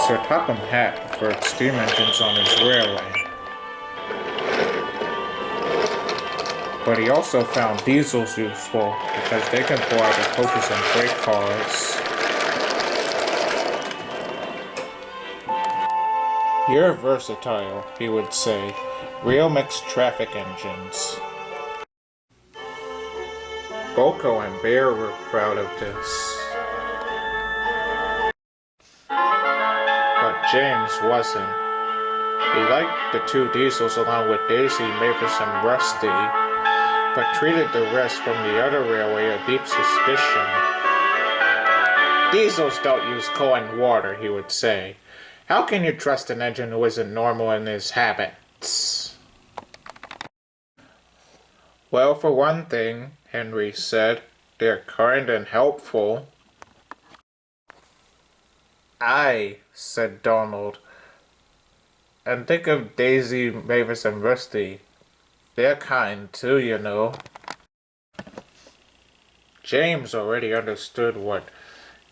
Sir Topham Hatt preferred steam engines on his railway, but he also found diesels useful because they can pull out the coaches and freight cars. "You're versatile," he would say. "Real mixed traffic engines." Boko and Bear were proud of this. But James wasn't. He liked the two diesels along with Daisy, Mavis, and Rusty, but treated the rest from the other railway a deep suspicion. "Diesels don't use coal and water," he would say. "How can you trust an engine who isn't normal in his habits?" "Well, for one thing," Henry said, "they're kind and helpful." "Aye," said Donald. "And think of Daisy, Mavis, and Rusty. They're kind too, you know." James already understood what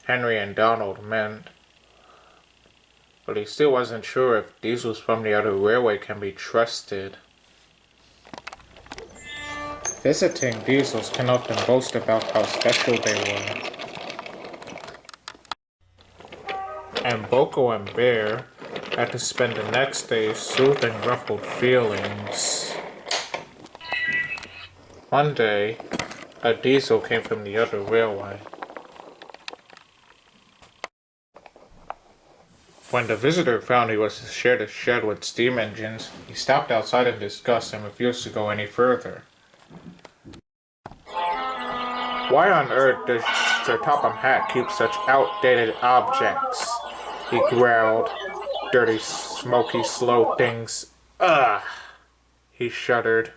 Henry and Donald meant, but he still wasn't sure if diesels from the other railway can be trusted. Visiting diesels can often boast about how special they were. And Boko and Bear had to spend the next day soothing ruffled feelings. One day, a diesel came from the other railway. When the visitor found he was to share the shed with steam engines, he stopped outside in disgust and refused to go any further. "Why on earth does Sir Topham Hatt keep such outdated objects?" he growled. "Dirty, smoky, slow things. Ugh!" He shuddered.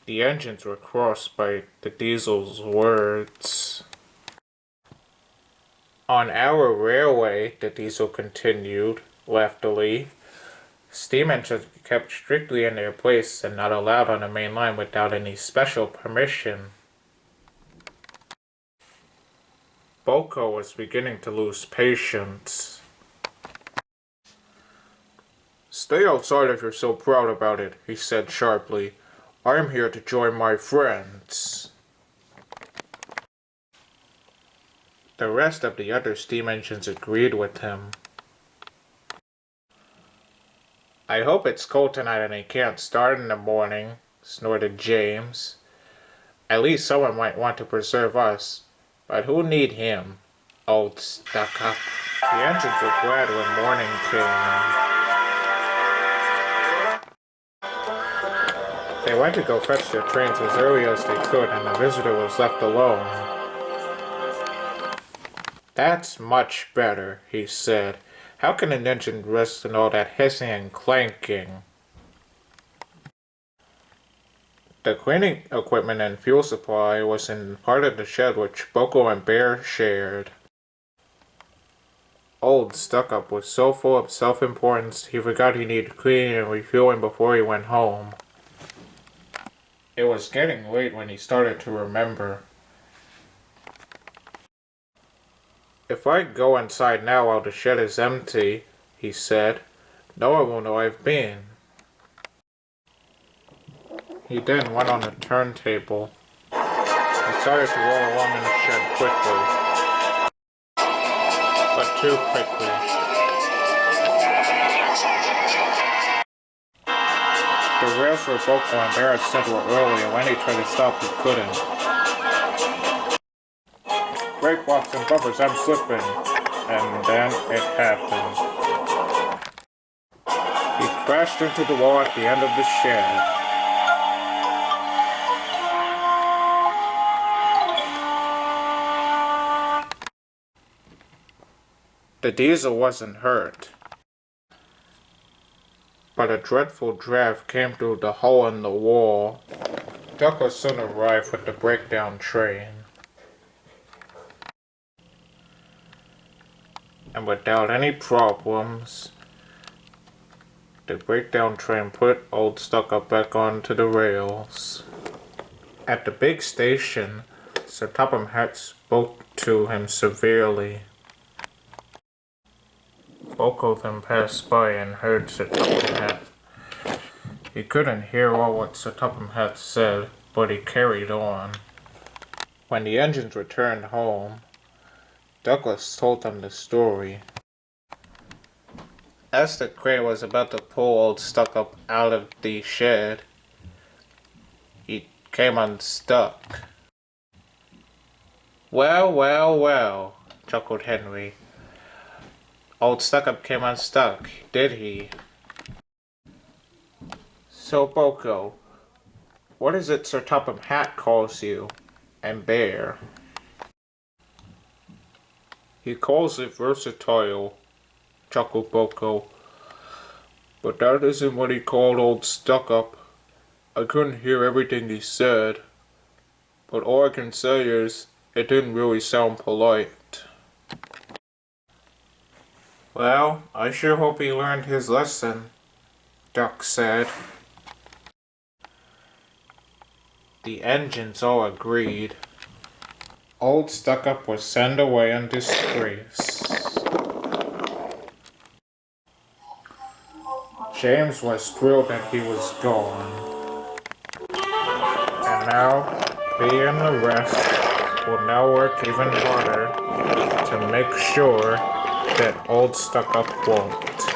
The engines were crossed by the diesel's words. "On our railway," the diesel continued, loftily, "steam engines are kept strictly in their place and not allowed on the main line without any special permission." Boko was beginning to lose patience. "Stay outside if you're so proud about it," he said sharply. "I'm here to join my friends." The rest of the other steam engines agreed with him. "I hope it's cold tonight and he can't start in the morning," snorted James. "At least someone might want to preserve us. But who need him? Old stuck-up." The engines were glad when morning came. They went to go fetch their trains as early as they could, and the visitor was left alone. "That's much better," he said. "How can an engine rest in all that hissing and clanking?" The cleaning equipment and fuel supply was in part of the shed which Boko and Bear shared. Old Stuck-Up was so full of self-importance he forgot he needed cleaning and refueling before he went home. It was getting late when he started to remember. "If I go inside now while the shed is empty," he said, "no one will know I've been." He then went on the turntable. He started to roll along in the shed quickly, but too quickly. The rails were Boko and Bear had said were early, and when he tried to stop, he couldn't. "Brake blocks and bumpers, I'm slipping." And then it happened. He crashed into the wall at the end of the shed. The diesel wasn't hurt, but a dreadful draft came through the hole in the wall. Ducko soon arrived with the breakdown train, and without any problems, the breakdown train put Old Stuck-Up back onto the rails. At the big station, Sir Topham Hatt spoke to him severely. Both of them passed by and heard Sir Topham Hatt. He couldn't hear all what Sir Topham Hatt said, but he carried on. When the engines returned home, Douglas told them the story. As the crane was about to pull old Stuck-up out of the shed, he came unstuck. Well, well, well, chuckled Henry. Old Stuck-up came unstuck, did he? So, Boko, what is it Sir Topham Hatt calls you, and Bear? He calls it versatile, chuckled Boko. But that isn't what he called old Stuck-up. I couldn't hear everything he said, but all I can say is it didn't really sound polite. Well, I sure hope he learned his lesson, Duck said. The engines all agreed. Old Stuck-up was sent away in disgrace. James was thrilled that he was gone. And now, he and the rest will now work even harder to make sure that Old Stuck-up won't.